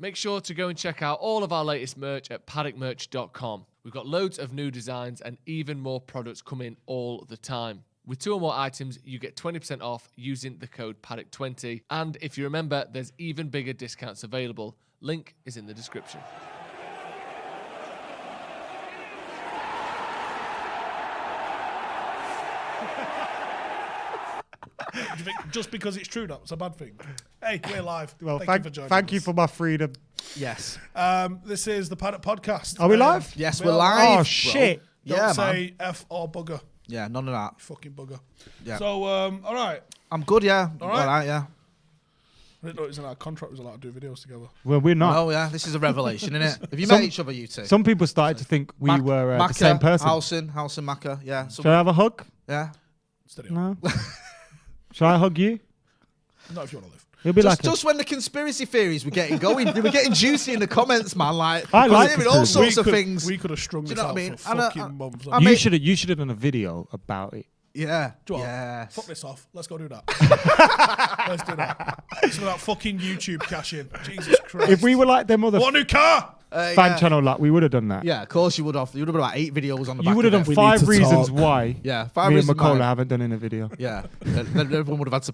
Make sure to go and check out all of our latest merch at paddockmerch.com. We've got loads of new designs and even more products coming all the time. With 2 or more items, you get 20% off using the code Paddock20. And if you remember, there's even bigger discounts available. Link is in the description. Do you think just because it's true, that's a bad thing? Hey, we're live. Well, thank you for joining thank us. you for my freedom. Yes. This is the Paddock Podcast. Are we live? Yes, we we're are live. Oh, bro. shit. Don't say F or bugger. Yeah, none of that. Fucking bugger. Yeah. So, all right. I'm good, yeah. All right. All right, yeah. I didn't know it was in our contract. We was allowed to do videos together. Well, we're not. Oh, yeah. This is a revelation, isn't it? Have you Some- met each other, you two? Some people started to think we were the same person. Howson, Macca, yeah. Shall I have a hug? Yeah. Steady on. No. Shall I hug you? Not if you want to live. It'll be Just when the conspiracy theories were getting going, they were getting juicy in the comments, man. Like, I like hearing all conspiracy. sorts of things. We could have strung Do you this know out what I mean? for And, fucking months. I you mean- should have done a video about it. Yeah. Do you know what? Yeah. Fuck this off. Let's go do that. Let's do that. It's about fucking YouTube cash in. Jesus Christ. If we were like them other What new car? fan Yeah. channel, like we would have done that. Yeah, of course you would have. You would have been about 8 videos on the back You would have of done it. We 5 need to reasons talk. why. Yeah, 5 Me and reasons Mckola why. haven't done in a video. Yeah. Then everyone would have had to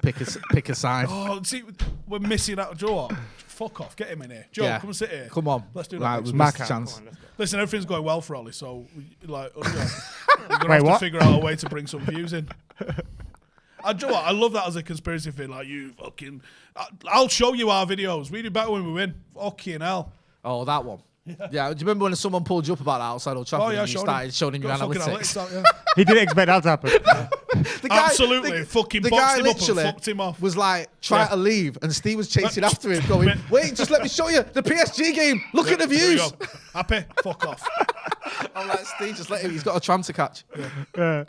pick a side. Oh, see, we're missing out. Joe, what? Fuck off. Get him in here. Joe, Yeah. come and sit here. Come on. Let's do that. Right, next we week. missed a Macca, chance. come on, let's go. Listen, everything's going well for Ollie, so we're going to Wait, have to what? figure out a way to bring some views in. Joe, I love that as a conspiracy thing. Like, you fucking... I'll show you our videos. We do better when we win. Fucking hell. Oh, that one. Yeah. Do you remember when someone pulled you up about that outside Old Trafford Oh, yeah, and you started showing him your Got fucking analytics? out, yeah. He didn't expect that to happen. The guy, Absolutely. Fucking the boxed guy him up and literally fucked him off. was like trying to leave and Steve was chasing after him going, Man. wait, just let me show you the PSG game. Look at the There we views. go. Happy? Fuck off. I'm like, Steve, just let him. He's got a tram to catch.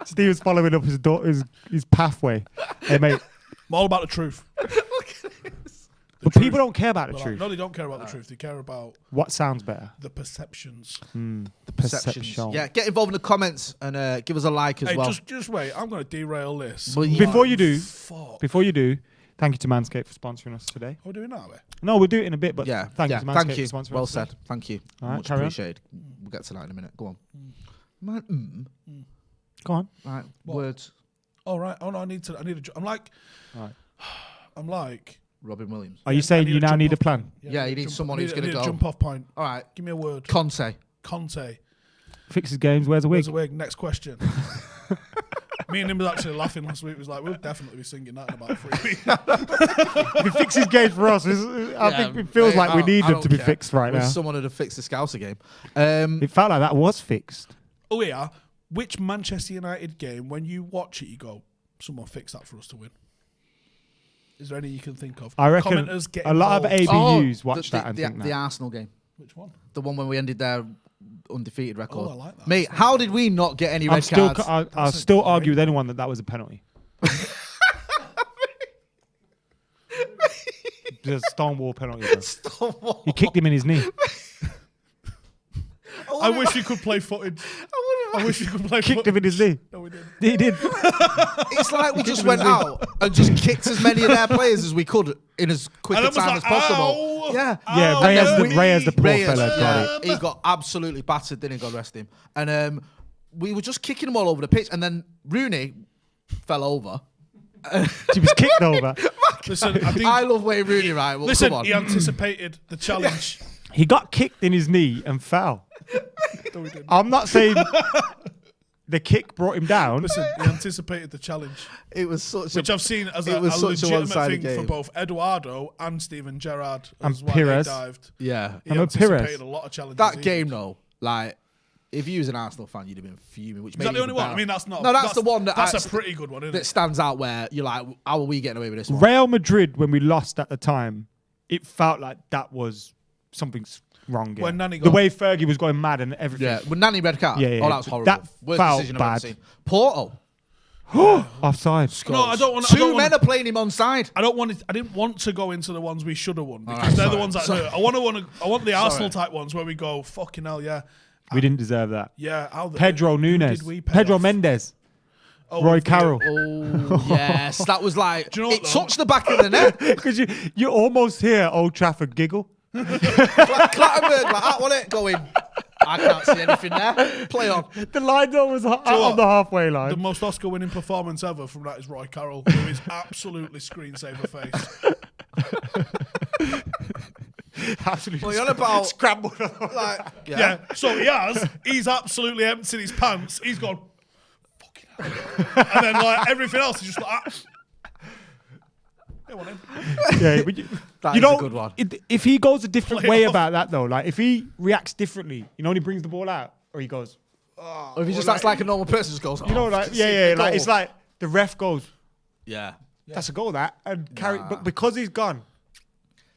Steve was following up his pathway. Hey, mate. I'm all about the truth. But people don't care about the Well, truth. no, they don't care about the truth. They care about What sounds better? the perceptions. The Perceptions. perception. Yeah, get involved in the comments and give us a like as Hey, well. just wait. I'm going to derail this. But yeah. Before you do, Fuck. thank you to Manscape for sponsoring us today. Are we doing that, are we? No, we'll do it in a bit, but Yeah, thank yeah, you to Manscaped thank you. for sponsoring Well us today. said. Thank you. All right, Much carry on. appreciated. We'll get to that in a minute. Go on. Man, Go on. Right, What? words. Oh, right. Oh, no, I need a... I'm like... Right. I'm like... Robin Williams. Are you saying you now need a jump-off plan? point. Yeah, I you need jump- someone I who's I gonna need go. a jump-off point. All right, Give me a word. Conte. Conte. Fixes games, wears a wig. Where's the wig? Next question. Me and him was actually laughing last week. It was like, we'll definitely be singing that in about 3 weeks. If he fixes games for us, I think it feels like we need them to be fixed right Wish now. someone would have fixed the Scouser game. It felt like that was fixed. Oh, yeah. Which Manchester United game, when you watch it, you go, someone fixed that for us to win? Is there any you can think of? I reckon Commenters get a lot of involved. ABUs watch that and think the that. Arsenal game. Which one? The one when we ended their undefeated record. Oh, I like that. Mate, how did we not get any I'm red still, cards? I'll still argue with anyone that was a penalty. Just a Stonewall penalty. Bro. Stonewall. He kicked him in his knee. I wish you could play footage. I wish you could play Kicked footage. him in his knee. No, we didn't. He did. It's like we just went out and just kicked as many of their players as we could in as quick And a I was time like, as possible. ow, Yeah. Yeah, ow, Reyes the poor Reyes, fella got it. He got absolutely battered, didn't he? God rest him. And we were just kicking him all over the pitch, and then Rooney fell over. He was kicked over. Listen, I think, I love Wayne Rooney, right? Well, listen, come on. he anticipated the challenge. He got kicked in his knee and fell. No, we didn't. I'm not saying the kick brought him down. Listen, he anticipated the challenge, It was such which a... I've seen as it a was such a legitimate one-sided thing for game. both Eduardo and Steven Gerrard. And As why Pires. they dived. Yeah. He And anticipated Pires. a lot of challenges. That game, though, like... If you was an Arsenal fan, you'd have been fuming. Which Is that the only one? I mean, that's not. No, that's the one That's a pretty good one, isn't that it? stands out. Where you're like, how are we getting away with this one? Real Madrid, when we lost at the time, it felt like that was something's wrong. Yeah. When Nani the got- way Fergie was going mad and everything. Yeah, with Nanny red card. Yeah, yeah, Oh, that was horrible. that Worst felt decision I've ever bad. seen. Porto. Offside. No, I don't want. Two men are playing him on side. I didn't want to go into the ones we should have won because right, they're the sorry. ones that Sorry. hurt. I want the Arsenal type ones where we go fucking hell, yeah, We didn't deserve that. yeah. Pedro who Nunes. did we pay Pedro off? Mendes. Oh, Roy with the- Carroll. Oh yes, that was like Do you know it what, though? touched the back of the net. Because you almost hear Old Trafford giggle. Clattenburg, like that, wasn't it? Going, I can't see anything there. Play on. The line though was out on the halfway line. The most Oscar-winning performance ever from that is Roy Carroll, who is absolutely screensaver face. Absolutely. Well, you're on about scrambled. like, Yeah. So he's absolutely emptied his pants. He's gone, fucking hell. And then like everything else is just like, I want him. Yeah, but That you is a know, good one. if he goes a different Play way off. about that though, like if he reacts differently, and he brings the ball out, or he goes, Or if he just acts like a normal person, just goes, you know, like like it's like the ref goes, yeah. that's a goal that, and carry, but because he's gone.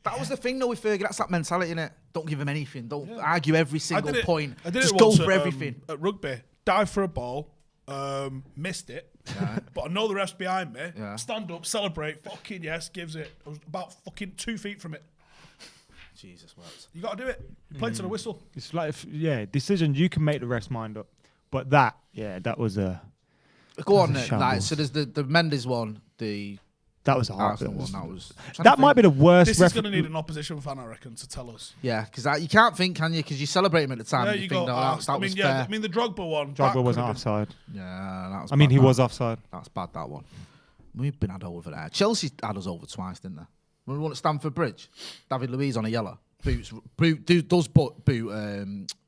That was the thing though with Fergie. That's that mentality, innit? Don't give him anything. Don't argue every single point. I did just it go once for at, everything. At rugby. Dive for a ball, missed it, but I know the ref's behind me. Yeah. Stand up, celebrate, fucking yes, gives it. I was about fucking 2 feet from it. Jesus, works. You got to do it. You play to the whistle. It's like, decisions you can make the ref's mind up, but that was a Go on, That's a then. Like, shambles. so there's the Mendes one, that was a hard. Arsenal one. That was. That might be the worst. This is going to need an opposition fan, I reckon, to tell us. Yeah, because you can't think, can you? Because you celebrate him at the time. Yeah, and you think, go. no, that I was mean, fair. I mean the Drogba one. Drogba wasn't could have offside. Yeah, that was. I mean, bad, he that. was offside. That's bad. That one. We've been had over there. Chelsea had us over twice, didn't they? When we won at Stamford Bridge, David Luiz on a yellow. Does boot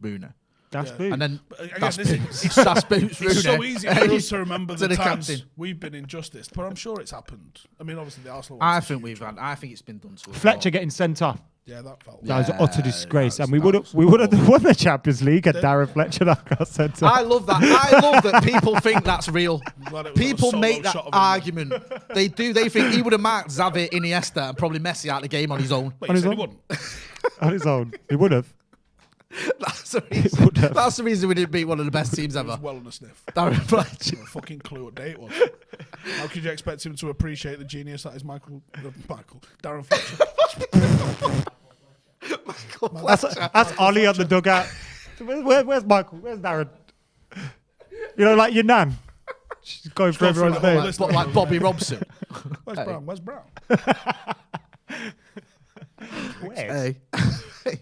Rooney. That's Yeah. big. And then Again, that's this is- boots. That's boots Rooney. It's so easy for us to remember To the the times captain. we've been injustice, but I'm sure it's happened. I mean, obviously the Arsenal. I one's a think huge we've one. had. I think it's been done to us. Fletcher getting sent off. Yeah, that felt. That was Yeah, an utter disgrace, that and we was- would have won the Champions League had Darren Fletcher not got sent off. I love that. I love that people think that's real. glad it was People a solo make that shot of him. argument. They do. They think he would have marked Xavi, Iniesta, and probably Messi out of the game on his own. But On he his said own? he wouldn't. On his own, he would have. That's the reason. That's the reason we didn't beat one of the best teams He ever. was well on a sniff. Darren Fletcher. No fucking clue what day it was. How could you expect him to appreciate the genius that is Darren Fletcher? That's Ollie on the dugout. Where's Michael? Where's Darren? You know, like your nan. She's going for Go through everyone's the whole name. list. But like Bobby Robson. Where's Brown? Where's Brown? Where's? Hey.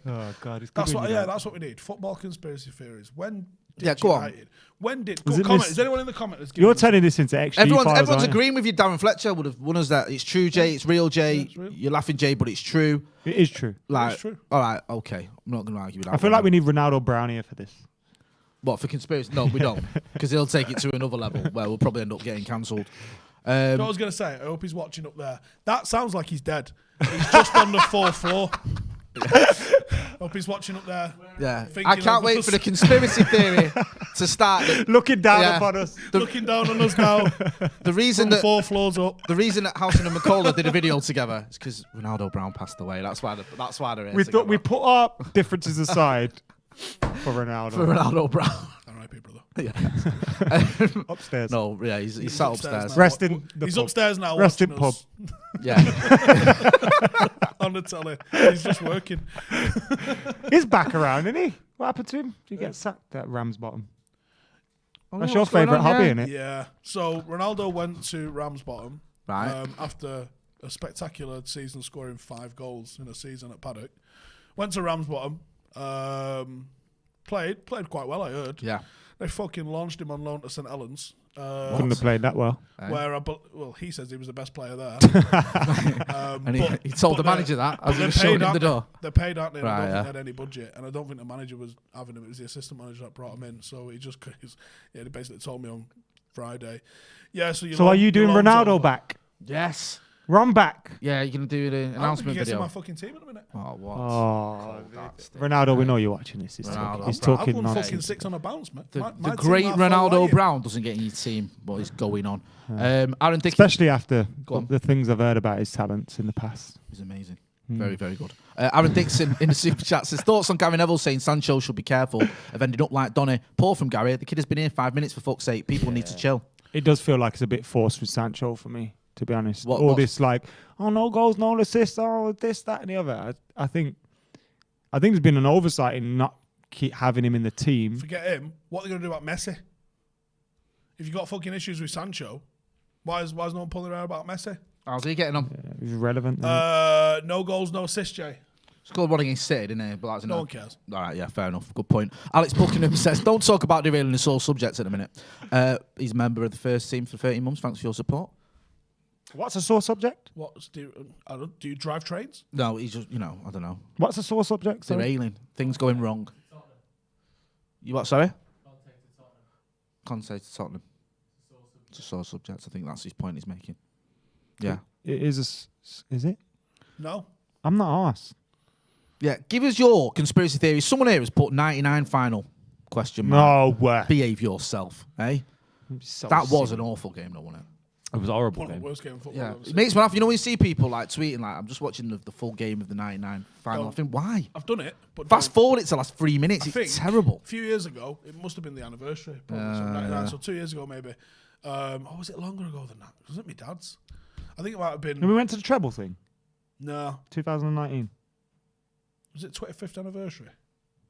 Oh God, it's good. That's when what. you Yeah, know. that's what we need. Football conspiracy theories. When? Did Yeah, go on. United, When did? Was Go, it comment. Miss- Is anyone in the comment that's You're turning this into extra. Everyone's aren't you? agreeing with you. Darren Fletcher would have won us that. It's true, Jay. It's real, Jay. it's real. You're laughing, Jay, but it's true. It is true. Like, true. all right, okay. I'm not going to argue with that. I feel like we need Ronaldo Brown here for this. What, for conspiracy? No, we don't. Because he'll take it to another level where we'll probably end up getting cancelled. You know what I was going to say? I hope he's watching up there. That sounds like he's dead. He's just on the 4th floor. Hope he's watching up there. Yeah. Thinking I can't of wait us. for the conspiracy theory to start. Looking down Yeah. upon us. Looking down on us now. The reason From that 4 floors up. the reason that Howson and Mckola did a video together is because Ronaldo Brown passed away. That's why they're here We together. thought we put our differences aside for Ronaldo. for Ronaldo Brown. R.I.P. brother. Yeah. Upstairs. No, yeah, he's sat upstairs. now. Rest in the He's pub. upstairs now. Rest in watching us Yeah. on the telly. He's just working. He's back around, isn't he? What happened to him? Did he get sacked at Ramsbottom? That's your what's going favourite on, hobby, yeah? isn't it? Yeah. So Ronaldo went to Ramsbottom Right. after a spectacular season, scoring 5 goals in a season at Paddock. Went to Ramsbottom. Played quite well, I heard. Yeah. They fucking launched him on loan to St Helens. Couldn't have played that well. Where he says he was the best player there. And he told the manager that as he was showing him the door. They're paid, aren't they? And I Right, don't yeah. think they had any budget, and I don't think the manager was having him. It was the assistant manager that brought him in. So they basically told me on Friday. Yeah. So Are you doing Ronaldo back? Yes. Run back. Yeah, you're going to do the I don't think announcement he gets in video. my fucking team at the minute. Oh, what? Oh, That's the- Ronaldo, we know you're watching this. He's Ronaldo. he's I've talking won fucking nonsense. 6 on a bounce, mate. The, My the team great are far Ronaldo away. Brown doesn't get in your team. What is going on? Aaron Dickinson Especially after Go on. the things I've heard about his talents in the past. is amazing. Very, very good. Aaron Dixon in the super chat says thoughts on Gary Neville saying Sancho should be careful of ending up like Donny. Poor from Gary. The kid has been here 5 minutes for fuck's sake. People need to chill. It does feel like it's a bit forced with Sancho for me, to be honest. What- All what's- this like, oh, no goals, no assists, oh, this, that, and the other. I think there's been an oversight in not keep having him in the team. Forget him. What are they going to do about Messi? If you've got fucking issues with Sancho, why is no one pulling around about Messi? How's he getting on? He's relevant. No goals, no assists, Jay. Scored one against City, didn't he? But that's No one cares. All right, yeah, fair enough. Good point. Alex Buckingham says, don't talk about derailing the sole subjects in a minute. He's a member of the first team for 13 months. Thanks for your support. What's a sore subject? Do you drive trains? No, he's just, I don't know. What's a sore subject? Sorry? Derailing. Things going wrong. You what, sorry? Conte to Tottenham. It's a sore subject. I think that's his point he's making. Yeah. It is is it? No. I'm not asked. Yeah, give us your conspiracy theories. Someone here has put 99 final question mark. No way. Behave yourself, eh? So That was silly. an awful game, though, wasn't it? It was a horrible One of game. the worst game of football. Yeah, I've ever it seen. makes me laugh. You know when you see people like tweeting like, "I'm just watching the full game of the 99 final." I think, why? I've done it, but Fast forward it to the last 3 minutes. I think It's terrible. A few years ago, it must have been the anniversary. Probably, so 99, so 2 years ago maybe. Or was it longer ago than that? Was it my dad's? I think it might have been. And we went to the treble thing. No. 2019. Was it 25th anniversary?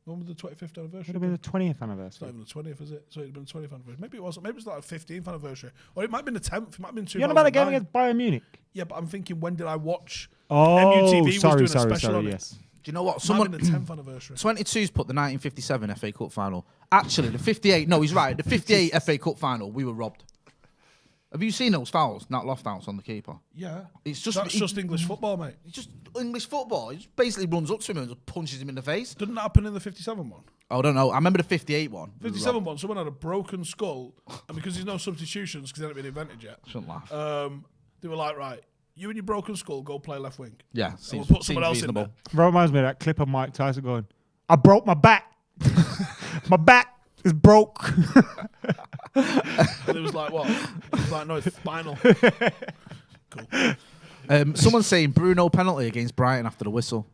When was the 25th anniversary? Should have been the 20th It's not anniversary. even the 20th, is it? So it'd been the 20th anniversary. Maybe it wasn't. Maybe it's like the 15th anniversary. Or it might have been the 10th. It might have been 2009. You know about the game against Bayern Munich? Yeah, but I'm thinking, when did I watch? Oh, MUTV was sorry, doing a sorry, special sorry, on it. yes. Do you know what? Might Someone have been the 10th anniversary. 22's put the 1957 FA Cup final. Actually, the 58. No, he's right. The 58 FA Cup final. We were robbed. Have you seen those fouls? Not lost outs on the keeper. Yeah. It's just That's just English football, mate. It's just English football. He just basically runs up to him and just punches him in the face. Didn't that happen in the 57 one? Oh, I don't know. I remember the 58 one. We were 57 robbed. one, someone had a broken skull, and because there's no substitutions because they haven't been invented yet, Shouldn't laugh. they were like, right, you and your broken skull, go play left wing. Yeah, And seems, we'll put seems someone else reasonable. in there. Reminds me of that clip of Mike Tyson going, I broke my back. My back is broke. And it was like, what? It was like, no, it's spinal. Cool. Someone's saying Bruno penalty against Brighton after the whistle.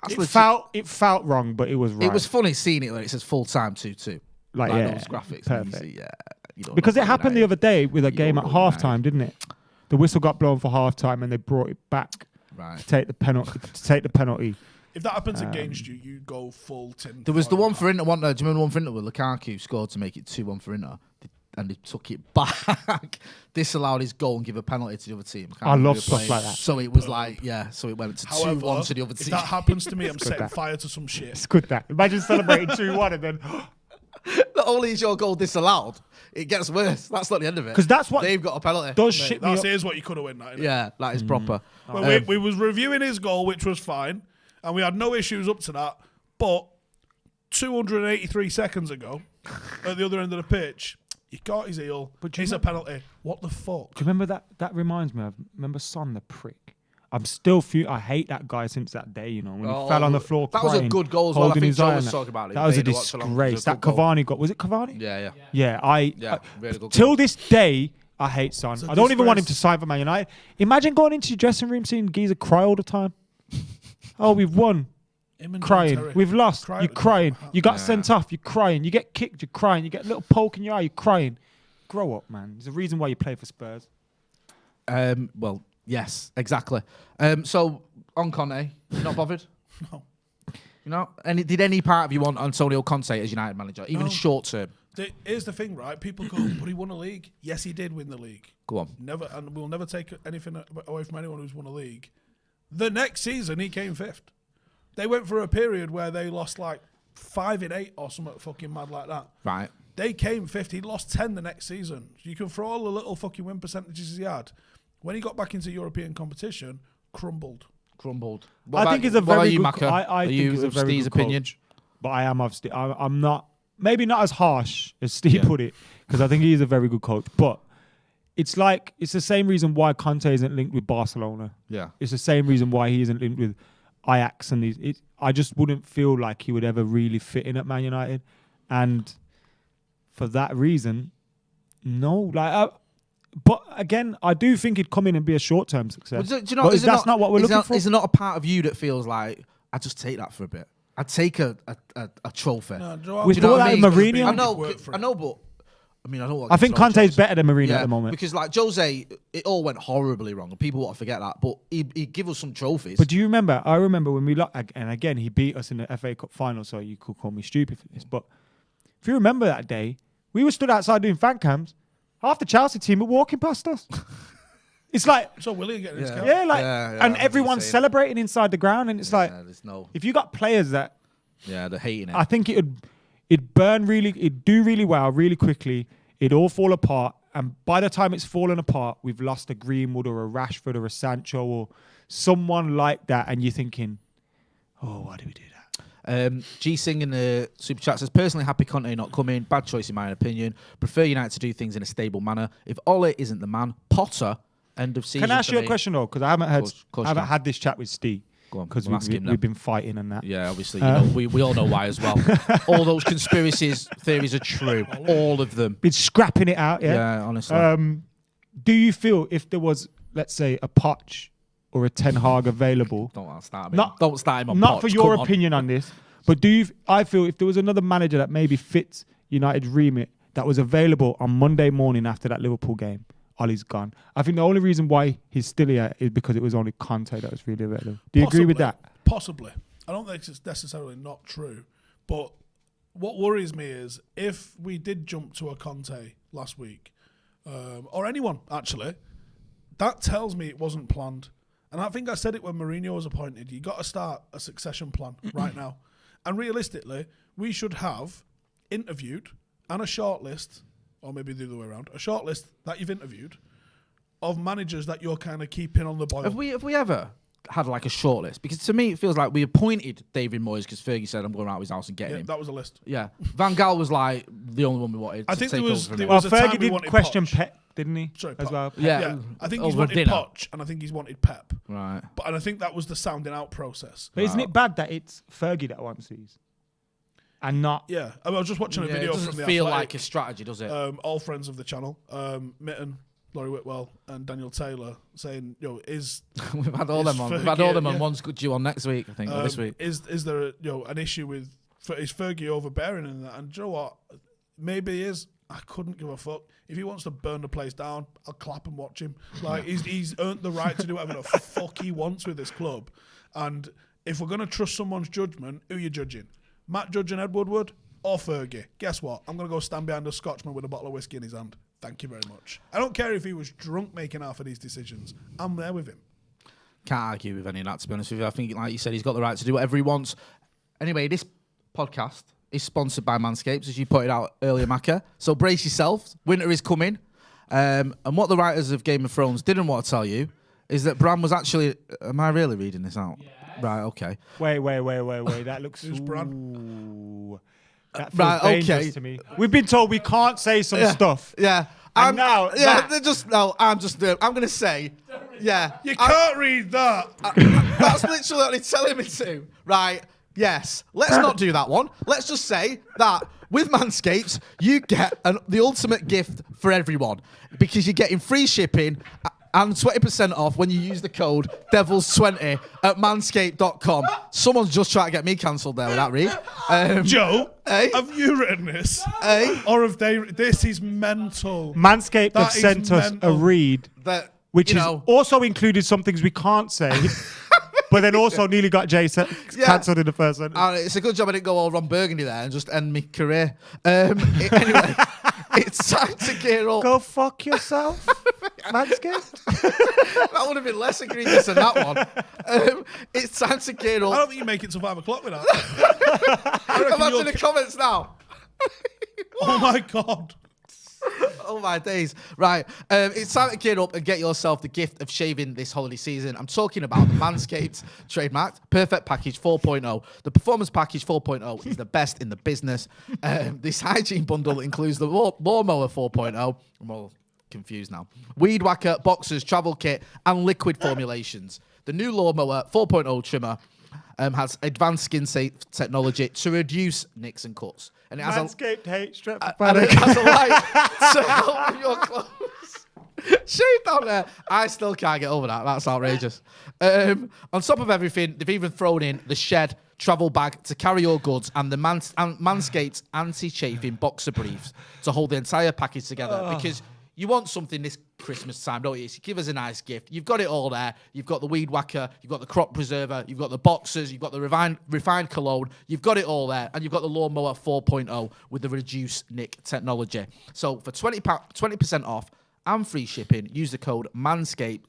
That's legit. It felt wrong, but it was right. It was funny seeing it where it says full time 2-2. Like, yeah, those graphics. perfect. And you see, yeah, you don't Because know it about happened the United. other day with a You game don't at know half United. time, didn't it? The whistle got blown for half time and they brought it back Right. to take the penalty. If that happens against you, you go full tin. There was the foil. one for Inter. Do you remember the one for Inter where Lukaku scored to make it 2-1 for Inter? And they took it back, disallowed his goal and give a penalty to the other team. I love remember who stuff played. like that. So it was like, so it went to 2-1 to the other if team. that happens to me, I'm setting that. fire to some shit. It's good that. Imagine celebrating 2-1 and then... Not only is your goal disallowed, it gets worse. That's not the end of it. 'Cause that's what they've got a penalty. does Mate, shit me that's up. here's what you could have won. That, innit? Yeah, that is proper. Well, we was reviewing his goal, which was fine, and we had no issues up to that. But 283 seconds ago, at the other end of the pitch, he caught his heel. But do you it's a remember- penalty. What the fuck? Do you remember that? That reminds me of... Remember Son, the prick? I'm still... I hate that guy since that day, you know, when he fell on the floor That was a crying, good goal as well. I holding think his Joe eye was on talking about it. That was a They watched along. It was disgrace. a That good goal. Cavani got... Was it Cavani? Yeah. Yeah, Really good till goal. this day, I hate Son. It's a I don't even want him to disgrace. sign for Man United. Imagine going into your dressing room seeing Geezer cry all the time. Oh, we've won. Him and John Crying. Terry. We've lost. Cry- You're crying. You got Yeah. sent off. You're crying. You get kicked. You're crying. You get a little poke in your eye. You're crying. Grow up, man. There's a reason why you play for Spurs. Well, yes, exactly. So on Conte, you're not bothered? No. You know, did any part of you want Antonio Conte as United manager, even No. short term? Here's the thing, right? People go, but he won a league. Yes, he did win the league. Go on. Never, and we'll never take anything away from anyone who's won a league. The next season, he came fifth. They went for a period where they lost like 5 in 8 or something fucking mad like that. Right. They came fifth. He lost 10 the next season. You can throw all the little fucking win percentages he had. When he got back into European competition, crumbled. Crumbled. I think he's a very good. Maka? I Are think you he's a of very Steve's good coach. opinion? But I am of Steve. I'm not. Maybe not as harsh as Steve Yeah. put it, because I think he is a very good coach. But it's like it's the same reason why Conte isn't linked with Barcelona. Yeah. It's the same reason why he isn't linked with Ajax and these. I just wouldn't feel like he would ever really fit in at Man United, and for that reason, no. But again, I do think he'd come in and be a short-term success. Well, do you know, but is it that's not what we're looking for. Is there not a part of you that feels like I'd just take that for a bit? I'd take a trophy. No, do you know what We I mean? thought that I with mean? Mourinho. I know, Work for it. but I mean, I don't want. I think Conte's better than Mourinho Yeah, at the moment. because like Jose, it all went horribly wrong, and people want to forget that. But he'd give us some trophies. But do you remember? I remember when we and again he beat us in the FA Cup final, so you could call me stupid for this. But if you remember that day, we were stood outside doing fan cams. Half the Chelsea team were walking past us. It's like, So Willie getting his cap. yeah, like, Yeah, and I everyone's saying. celebrating inside the ground, and it's like, there's no. if you got players that, Yeah, they're hating it. I think it'd burn really, it'd do really well, really quickly. It'd all fall apart, and by the time it's fallen apart, we've lost a Greenwood or a Rashford or a Sancho or someone like that, and you're thinking, oh, why do we do that? G Sing in the super chat says, personally happy Conte not coming. Bad choice in my opinion. Prefer United to do things in a stable manner. If Ole isn't the man, Potter, end of season. Can I ask you a question though? Because I haven't heard, course I haven't you can. had this chat with Steve. Go on, Because we'll ask him then. we've been fighting and that. Yeah, obviously. We all know why as well. All those conspiracies theories are true. All of them. Been scrapping it out, yeah? Yeah, honestly. Do you feel if there was, let's say, a Poch or a Ten Hag available, Don't start him. Not- Start him on not Poch, for your come on. opinion on this, but I feel if there was another manager that maybe fits United's remit that was available on Monday morning after that Liverpool game, Ollie's gone. I think the only reason why he's still here is because it was only Kante that was really available. Do you agree with that? Possibly. I don't think it's necessarily not true. But what worries me is if we did jump to a Conte last week, or anyone actually, that tells me it wasn't planned. And I think I said it when Mourinho was appointed. You got to start a succession plan right now. And realistically, we should have interviewed and a shortlist, or maybe the other way around, a shortlist that you've interviewed of managers that you're kind of keeping on the boil. Have we ever had like a shortlist? Because to me, it feels like we appointed David Moyes because Fergie said, I'm going out of his house and getting Yeah, him. that was a list. Yeah. Van Gaal was like the only one we wanted I to think take there was- over from there him. Well, was a time Fergie we did wanted question Poch. Pep, didn't he? Sorry, as Poch. well. Yeah. I think he's Over wanted dinner. Poch and I think he's wanted Pep. Right. And I think that was the sounding out process. But isn't it bad that it's Fergie that wants these? And not... Yeah, I was just watching a Yeah, video it doesn't from the feel Athletic, like a strategy, does it? all friends of the channel, Mitten, Laurie Whitwell, and Daniel Taylor saying, "Is We've had all is them on. We've Fergie- had all them on. yeah. One's due on next week, I think, or this week. is there an issue with is Fergie overbearing in that?" And do you know what? Maybe he is. I couldn't give a fuck. If he wants to burn the place down, I'll clap and watch him. Like he's earned the right to do whatever the fuck he wants with this club. And if we're gonna trust someone's judgment, who are you judging? Matt Judge and Ed Woodward or Fergie? Guess what? I'm gonna go stand behind a Scotchman with a bottle of whiskey in his hand. Thank you very much. I don't care if he was drunk making half of these decisions. I'm there with him. Can't argue with any of that, to be honest with you. I think, like you said, he's got the right to do whatever he wants. Anyway, this podcast is sponsored by Manscaped, as you pointed out earlier, Macca. So brace yourself. Winter is coming. And what the writers of Game of Thrones didn't want to tell you is that Bran was actually... Am I really reading this out? Yes. Right, okay. Wait. That looks... Who's Bran? Ooh. That feels Right, dangerous okay. to me. We've been told we can't say some stuff. Yeah. And now that- I'm going to say... Yeah. You can't read that. That's literally what he's telling me to. Right. Yes. Let's not do that one. Let's just say that with Manscaped, you get the ultimate gift for everyone because you're getting free shipping and 20% off when you use the code DEVILS20 at manscaped.com. Someone's just trying to get me cancelled there with that read. Joe, Hey? have you written this? Hey? Or have they? This is mental. Manscaped have That is sent us a mental. read, That, which you has know, also included some things we can't say, but then also nearly got Jay Yeah. cancelled in the first one. it's a good job I didn't go all Ron Burgundy there and just end my career. Anyway, it's time to gear up. Go fuck yourself, Manscaped. That would have been less egregious than that one. It's time to gear I up. don't think you make it to 5 o'clock with that. Imagine you're- the comments now. Oh my god. Oh my days. Right. It's time to gear up and get yourself the gift of shaving this holiday season. I'm talking about the Manscaped trademarked Perfect Package 4.0. The Performance Package 4.0 is the best in the business. This hygiene bundle includes the Lawnmower 4.0. I'm all confused now. Weed Whacker, Boxers, Travel Kit, and liquid formulations. The new Lawnmower 4.0 trimmer has advanced skin safe technology to reduce nicks and cuts. And it has Manscaped hates Stretford. and it has a light to help with your clothes. Shave down there. I still can't get over that. That's outrageous. On top of everything, they've even thrown in the Shed travel bag to carry your goods and the Manscaped anti-chafing boxer briefs to hold the entire package together because you want something this Christmas time, don't you? So give us a nice gift. You've got it all there. You've got the Weed Whacker, you've got the Crop Preserver, you've got the boxers, you've got the refined cologne, you've got it all there, and you've got the Lawnmower 4.0 with the reduced nick technology. So for 20% off and free shipping. Use the code Manscape.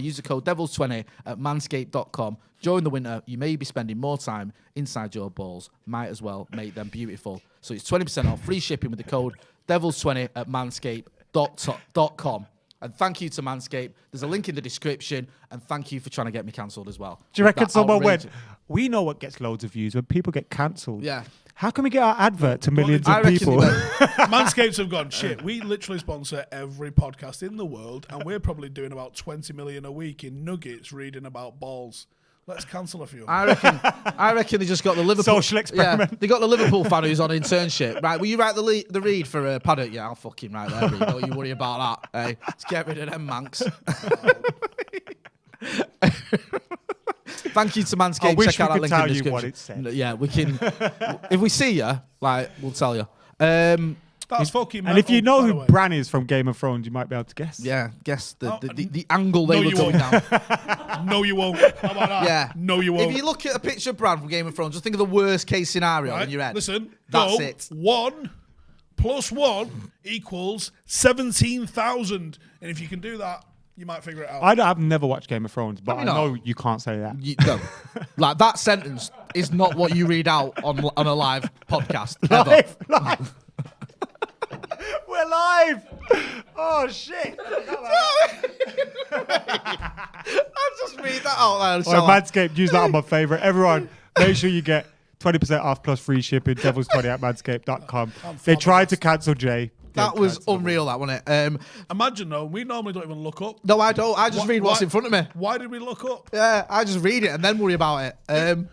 Use the code Devils20 at manscape.com. During the winter, you may be spending more time inside your balls. Might as well make them beautiful. So it's 20% off free shipping with the code Devils20 at manscape.com. And thank you to Manscaped. There's a link in the description. And thank you for trying to get me cancelled as well. Do you reckon someone outrageous- went, we know what gets loads of views when people get cancelled? Yeah. How can we get our advert to millions I of reckon people? they went, Manscapes have gone, shit, we literally sponsor every podcast in the world, and we're probably doing about 20 million a week in nuggets reading about balls. Let's cancel a few. I reckon they just got the Liverpool Social experiment. Yeah, they got the Liverpool fan who's on internship. Right, will you write the read for Paddock? Yeah, I'll fucking write that read. Don't you worry about that. Hey, let's get rid of them manx. Thank you to Manscaped. I wish Check out we that could link in tell the you description. what it said. Yeah, we can. If we see you, we'll tell you. That's fucking And if you mental, know by the who way. Bran is from Game of Thrones, you might be able to guess. Yeah, guess Oh, the angle they no, were you going won't. down. No, you won't. How about that? Yeah. No, you won't. If you look at a picture of Bran from Game of Thrones, just think of the worst case scenario Right, in your head. listen, That's go. it. 1 + 1 equals 17,000. And if you can do that, you might figure it out. I've never watched Game of Thrones, but Have I you not? know you can't say that. No. Like that sentence is not what you read out on a live podcast. Ever. Live. We're live. Oh, shit. I'll just read that out loud. Oh, Manscaped, use that on my favourite. Everyone, make sure you get 20% off plus free shipping. Devils20 at manscaped.com. They tried to cancel Jay. That was unreal, that wasn't it? Imagine, though, we normally don't even look up. No, I don't. I just read what's in front of me. Why did we look up? Yeah, I just read it and then worry about it.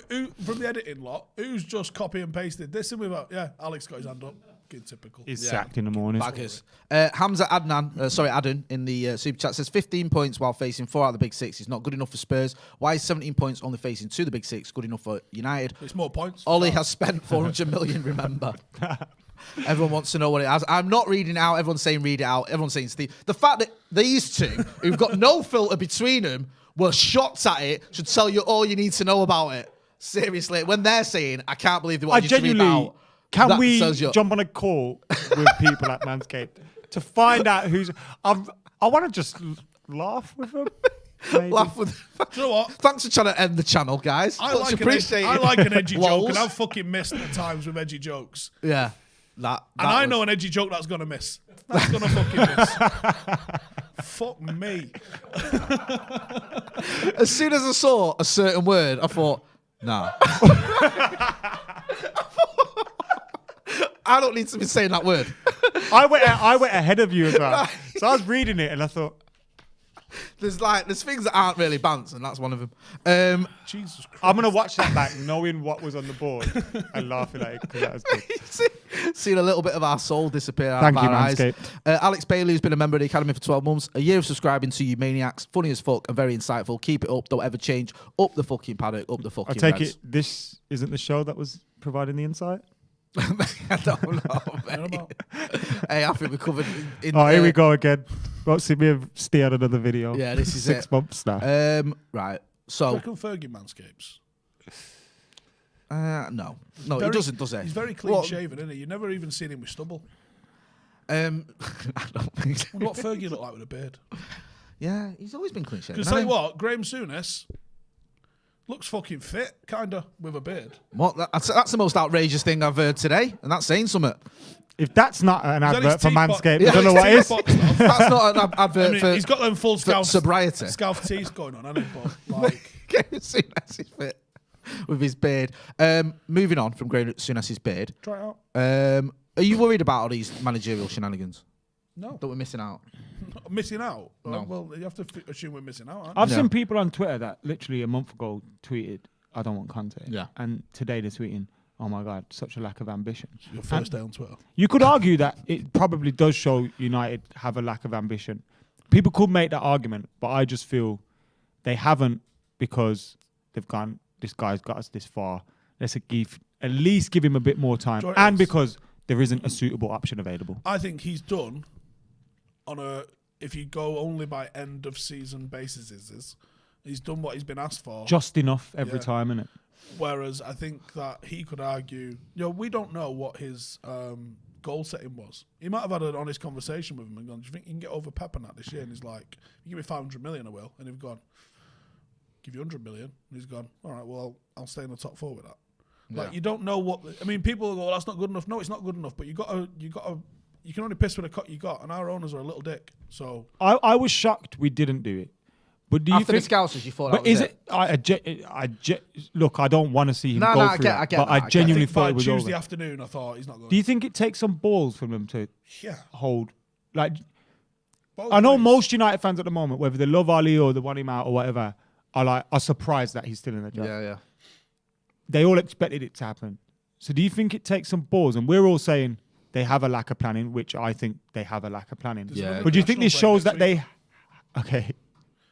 Who, from the editing lot, who's just copy and pasted this? And we've Alex got his hand up. Good typical. He's sacked in the morning. Baggers. Hamza Adnan in the super chat says 15 points while facing 4 out of the big 6 is not good enough for Spurs. Why is 17 points only facing 2 of the big 6 good enough for United? It's more points. Ollie has spent 400 million, remember. Everyone wants to know what it has. I'm not reading it out. Everyone's saying read it out. Everyone's saying Steve. The fact that these two, who've got no filter between them, were shocked at it should tell you all you need to know about it. Seriously, when they're saying, I can't believe they want you to read that out. Can we tells you- jump on a call with people at Manscaped to find out who's... I want to just laugh with them. Maybe. Laugh with. Do you know what? Thanks for trying to end the channel, guys. I Much like, appreciated. I like an edgy joke, Lols. and I've fucking missed the times with edgy jokes. Yeah. And I know an edgy joke that's going to miss. That's going to fucking miss. Fuck me. As soon as I saw a certain word, I thought, nah. I don't need to be saying that word. I went ahead of you as well. So I was reading it and I thought, There's things that aren't really bants, and that's one of them. Jesus Christ. I'm going to watch that back knowing what was on the board and laughing at it because that was good. Seen a little bit of our soul disappear out Thank of you, our eyes. Manscaped. Alex Bailey, who's been a member of the Academy for 12 months, a year of subscribing to you maniacs, funny as fuck and very insightful. Keep it up, don't ever change. Up the fucking Paddock, up the fucking I take Reds. it this isn't the show that was providing the insight? I don't know, mate. Hey, I think we covered in Oh, here we go again. Won't see me have steered another video. Yeah, this is 6 it. months now. Right, Do so you reckon Fergie manscapes? no, he doesn't, does he? He's very clean shaven, isn't he? You've never even seen him with stubble. I don't think so. Wonder what Fergie looked like with a beard. Yeah, he's always been clean shaven. Because tell you what, Graham Souness looks fucking fit, kinda, with a beard. What? That's the most outrageous thing I've heard today, and that's saying something. If that's not an Is that advert his for teapot? Manscaped, Yeah, I don't know what his is. teapot stuff. That's not an advert I mean, for he's got them full scalf sobriety. scalf teeth going on, hasn't he? But like, Souness fit with his beard. Moving on from Graham Souness's beard. try it out. Are you worried about all these managerial shenanigans No, that we're missing out? missing out. No. Well, you have to assume we're missing out. Aren't I've Yeah. seen people on Twitter that literally a month ago tweeted, I don't want Kante. Yeah. And today they're tweeting, oh my God, such a lack of ambition. you? Your first day on Twitter. You could argue that it probably does show United have a lack of ambition. People could make that argument, but I just feel they haven't because they've gone, this guy's got us this far. Let's at least give him a bit more time. Do you know what it And is? because there isn't a suitable option available. I think he's done on a. If you go only by end of season basis, he's done what he's been asked for. Just enough every Yeah. time, innit? Whereas I think that he could argue, we don't know what his goal setting was. He might have had an honest conversation with him and gone, do you think you can get over Pep on that this year? And he's like, you give me 500 million, I will. And he's gone, give you 100 million. And he's gone, all right, well, I'll stay in the top 4 with that. Like, you don't know what... people will go, well, that's not good enough. No, it's not good enough, but you can only piss with a cut you got, and our owners are a little dick. So I was shocked we didn't do it. But do you After think... the Scousers, you thought But that was it? Look, I don't want to see him go I for get it, that, but I genuinely thought it was Tuesday over. afternoon, I thought he's not going. Do you think it takes some balls from them to hold? Like, Both I know ways. most United fans at the moment, whether they love Ali or they want him out or whatever, are surprised that he's still in the job. Yeah. They all expected it to happen. So do you think it takes some balls? And we're all saying they have a lack of planning, which I think they have a lack of planning. Yeah. But do you think this International shows break that next they... Okay.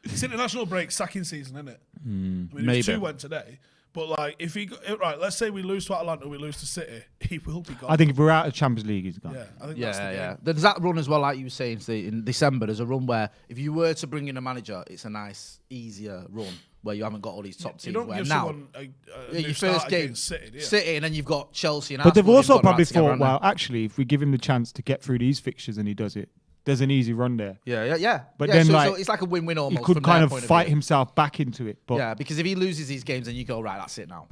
It's international break, sacking season, isn't it? maybe. 2 went today. But like, if he right, let's say we lose to Atlanta, we lose to City, he will be gone. I think if we're out of Champions League, he's gone. Yeah, I think that's the game. There's that run as well, like you were saying, in December. There's a run where if you were to bring in a manager, it's a nice, easier run where you haven't got all these top teams. You don't where give now, someone a your new first start game, against City, do you? City, and then you've got Chelsea and But they've Arsenal, also you've got probably their act together, thought, haven't well, actually, if we give him the chance to get through these fixtures and he does it, there's an easy run there. they? Yeah. But Yeah, then, so like, it's like a win-win almost. He could from kind their of point fight view. himself back into it. But Yeah, because if he loses these games, then you go, right, that's it now.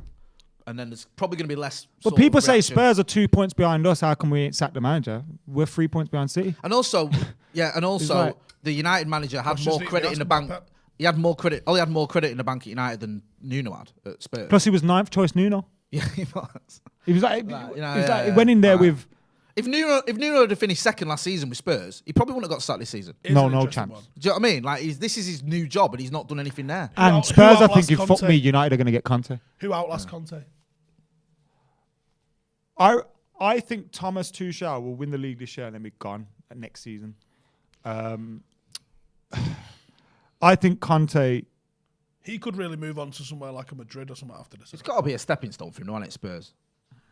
And then there's probably going to be less. But sort people of say reaction. Spurs are 2 points behind us. How come we ain't sacked the manager? We're 3 points behind City. And also, like- the United manager had Questions more that you credit ask in the about bank. Pep? He had more credit. Ollie had more credit in the bank at United than Nuno had at Spurs. Plus, he was 9th choice Nuno. Yeah, he was. He was like, Right, he went in there with If Nuno had finished second last season with Spurs, he probably wouldn't have got sacked this season. It is no an interesting chance. one. Do you know what I mean? Like this is his new job, and he's not done anything there. And Who Spurs, I outlasts think, if fuck Conte? me, United are going to get Kante. Who outlasts Conte? I think Thomas Tuchel will win the league this year and then be gone next season. I think Conte... He could really move on to somewhere like a Madrid or something after this. It's got to be a stepping stone for him, hasn't it, Spurs?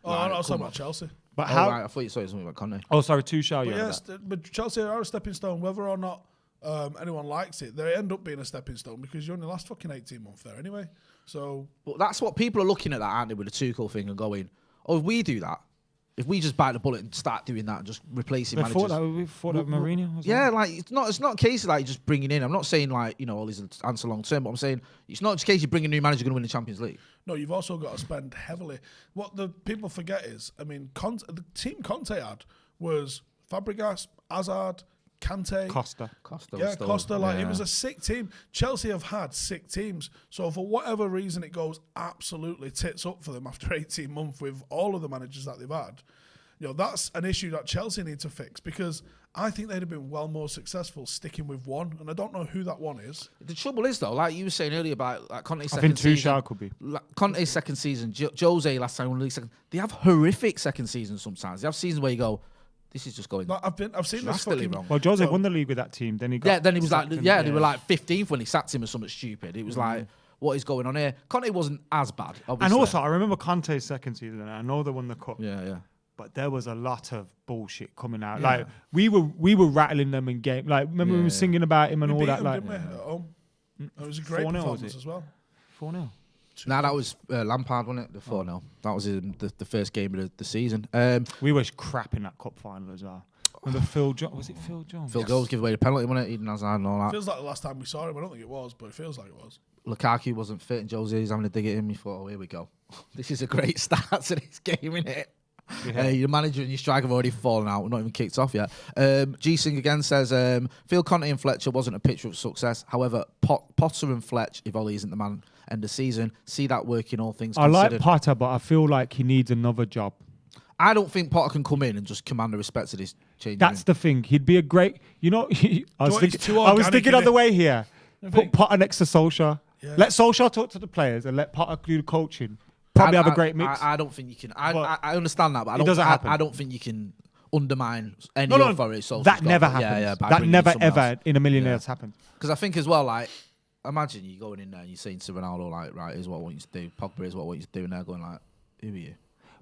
Oh, Right, I was come talking on. about Chelsea. But Oh, how... right, I thought you said something about Conte. Oh, sorry, Tuchel. But Yeah, yes, but Chelsea are a stepping stone, whether or not anyone likes it. They end up being a stepping stone because you only last fucking 18 months there anyway. So But that's what people are looking at that, aren't they, with the Tuchel thing and going, oh, if we do that, if we just bite the bullet and start doing that and just replacing They managers. thought that with Mourinho. As Yeah, well. like it's not a case of like just bringing in. I'm not saying like all these answer long term, but I'm saying it's not just a case you bring a new manager going to win the Champions League. no, you've also got to spend heavily. What the people forget is, I mean, the team Conte had was Fabregas, Hazard, Kante, Costa. Costa. Like, it was a sick team. Chelsea have had sick teams. So for whatever reason, it goes absolutely tits up for them after 18 months with all of the managers that they've had. You know, that's an issue that Chelsea need to fix because I think they'd have been well more successful sticking with one, and I don't know who that one is. The trouble is though, like you were saying earlier about like Conte's I second think season. Tuchel could be. Like, Conte's second season, Jose last time won the league second. They have horrific second seasons sometimes. They have seasons where you go, this is just going. Like, I've seen this drastically fucking wrong. Well, Jose So- won the league with that team. Then he got Yeah, then he was like, sacked and- they were like 15th when he sacked him or something stupid. It was like, what is going on here? Conte wasn't as bad, obviously. And also, I remember Conte's second season. And I know they won the cup. yeah. But there was a lot of bullshit coming out. Like we were rattling them in game. Like remember we were singing about him and We all beat that. them, Like didn't we, at home? It was a great 4-0, was performance it? as well. 4-0. Nah, that was Lampard, wasn't it? The 4-0. That was the first game of the season. We were crap in that cup final as well. Remember Phil Jones? Was it Phil Jones? Phil Jones gave away the penalty, wasn't it? Eden Hazard and all that. Feels like the last time we saw him. I don't think it was, but it feels like it was. Lukaku wasn't fit and Jose's having a dig at him. He thought, oh, here we go. This is a great start to this game, innit? Your manager and your striker have already fallen out. We're not even kicked off yet. G-Sing again says, Phil Conte and Fletcher wasn't a picture of success. However, Potter and Fletch, if Ollie isn't the man end of season, see that working all things I considered. like Potter, but I feel like he needs another job. I don't think Potter can come in and just command the respect of this change. That's the thing. He'd be a great. You know, I was what, it's thinking, too I was organic, thinking on innit? the way here. I Put think- Potter next to Solskjaer. Yeah. Let Solskjaer talk to the players and let Potter do the coaching. Probably have a great mix. I don't think you can. I But understand that, but it doesn't happen. I don't think you can undermine any No, authority. Solskjaer's that got. never Yeah, happens. yeah, by That bringing never someone ever else. in a million Yeah. years happened. Because I think as well, like, imagine you going in there and you're saying to Ronaldo, like, right, here's what I want you to do. Pogba, here's what I want you to do. And they're going like, who are you?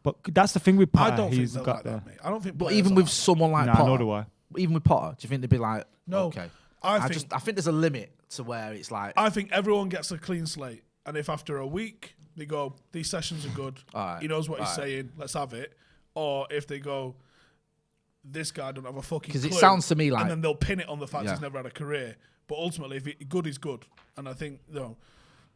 But that's the thing with Potter. I don't think He's they're got like the. that, mate. I don't think. But players even are with like someone like Nah, Potter, nor do I. even with Potter, do you think they'd be like, No, okay? I think there's a limit to where it's like, I think everyone gets a clean slate, and if after a week they go, these sessions are good, All right, he knows what he's all right. saying, let's have it, or if they go, this guy don't have a fucking clue. Because it sounds to me like... And then they'll pin it on the fact Yeah. he's never had a career. But ultimately, if good is good. And I think, there's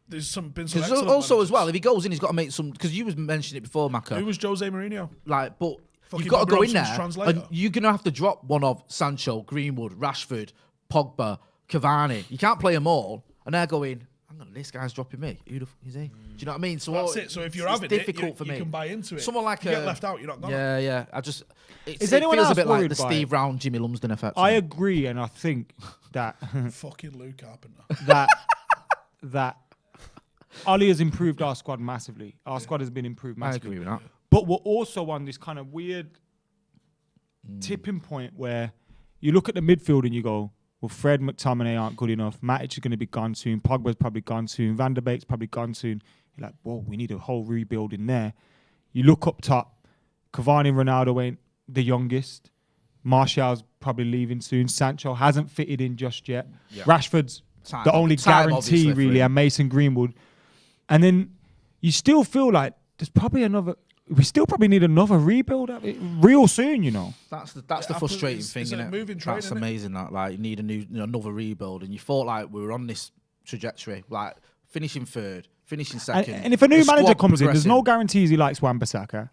been some excellent also managers. as well, if he goes in, he's got to make some... Because you was mentioning it before, Maka. Who was Jose Mourinho? Like, but Fucking you've got to Bob go in Robson's there, translator. and you're going to have to drop one of Sancho, Greenwood, Rashford, Pogba, Cavani. You can't play them all, and they're going, hang on, this guy's dropping me. Who the fuck is he? Do you know what I mean? So That's it. So if you're it's having difficult it, for you me. can buy into it. Someone like you get left out, you're not gonna. Yeah. It anyone feels a else bit like worried the by Steve it? Round, Jimmy Lumsden effect. I agree, and I think that Fucking Luke Carpenter. that Ollie has improved our squad massively. Our squad has been improved I massively. agree with that. But we're also on this kind of weird tipping point where you look at the midfield and you go, well, Fred, McTominay aren't good enough. Matic is going to be gone soon. Pogba's probably gone soon. Van der Beek's probably gone soon. You're like, whoa, we need a whole rebuild in there. You look up top, Cavani and Ronaldo ain't the youngest. Martial's probably leaving soon. Sancho hasn't fitted in just yet. Yeah. Rashford's Time. the only Time, guarantee, obviously, for really, him. and Mason Greenwood. And then you still feel like there's probably another... We still probably need another rebuild real soon, you know. That's the frustrating thing, it's a isn't it? moving train, That's isn't it? amazing. That like you need another rebuild, and you thought like we were on this trajectory, like finishing third, finishing second. And if a new the manager squad comes in, there's no progressing. guarantees he likes Wan-Bissaka.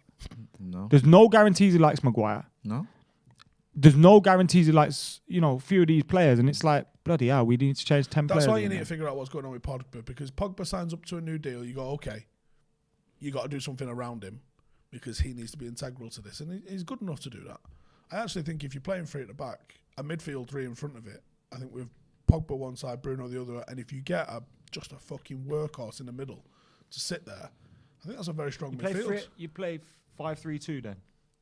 No. There's no guarantees he likes Maguire. No. There's no guarantees he likes, a few of these players. And it's like, bloody hell, we need to change 10 players. That's why you in need there. to figure out what's going on with Pogba, because Pogba signs up to a new deal. You go, okay, you got to do something around him because he needs to be integral to this, and he's good enough to do that. I actually think if you're playing three at the back, a midfield three in front of it, I think with Pogba one side, Bruno the other, and if you get just a fucking workhorse in the middle to sit there, I think that's a very strong midfield. You play 5-3-2 then?